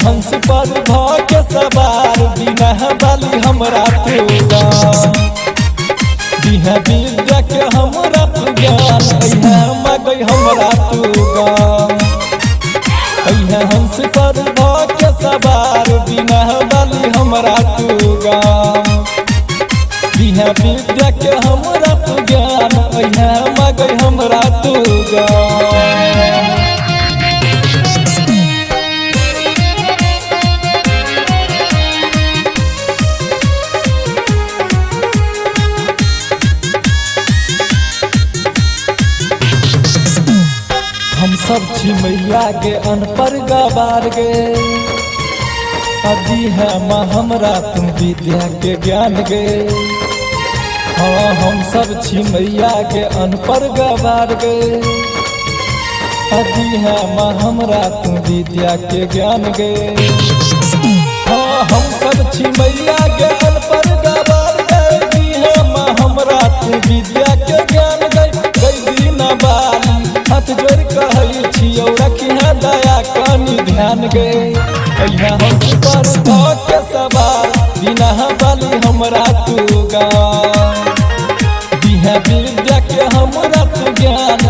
हंस पर के सवार बिना बाली हमरा तू दिहा विद्या के हमरा तू ज्ञान मगै हमरा तू हंस पर के सवार बिना बाली हमरा तू दिहा विद्या के हमरा तू ज्ञान मगै हमरा तू हम सब छी मैया के अनपढ़ गवार गे अदी है माँ हमरा तुम विद्या के ज्ञान गे। हाँ हम सब छी मैया के अनपढ़ गवार गे अदी है माँ हमरा तुम विद्या के ज्ञान गे। हाँ हम सब छी मैया के अनपढ़ गवार गे अदी है माँ हमरा तुम विद्या के ज्ञान गे। दीना बाली हाथ जोड़ कहै छियौ रखिहे दया कनि ध्यान गे। हंस पर के सवार बिना बाली हमरा तू दिहा विद्या के हमरा तू ज्ञान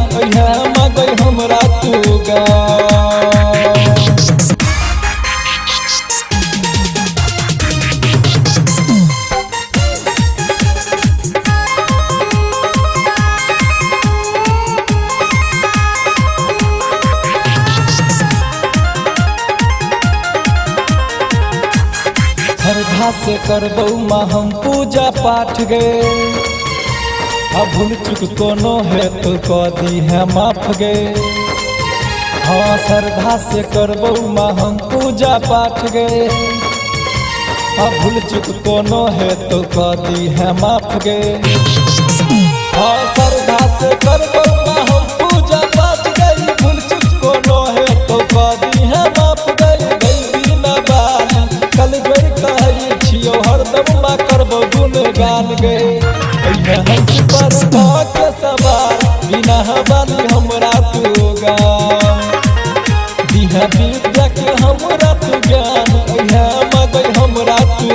मगै हमरा तू श्रद्धा से करबौ माँ हम पूजा पाठ गे भूल चुक कोनो है तो कह दी है माफ गे। हाँ श्रद्धा से करबौ माँ हम पूजा पाठ गे भूल चुक कोनो है तो कह दी है माफ गे। हाँ श्रद्धा से करबौ माँ हम पूजा पाठ गे भूल चुक कोनो है तो कह दी है माफ गे। कल जोड़ कहै छियौ हरदम माँ करबौ गुणगान गे। हंस पर के सवार बिना बाली हमरा तू दिहा विद्या के हमरा तू ज्ञान मगै हमरा तू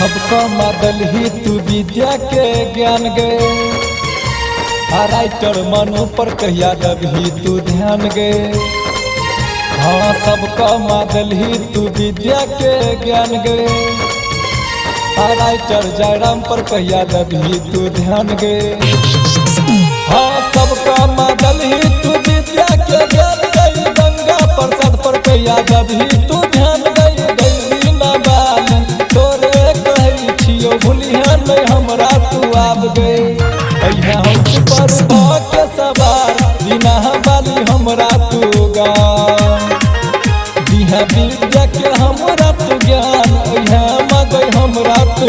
सबका मदल ही तू विद्या के ज्ञान गे राइटर मनु पर कहिया दबही तू ध्यान गे। हाँ सबका मदल ही तू विद्या के ज्ञान गे राइटर जयराम पर कहिया दबही तू ध्यान गे। हाँ सबका मदल ही तू विद्या के ज्ञान गे गंगा प्रसाद पर कहिया दबही तू ध्यान गे। भूलिया नहीं हमरा तू आब गे। हंस पर के सवार बिना बाली हमरा तू दिहा विद्या के हमरा तू ज्ञान मगै हमरा तू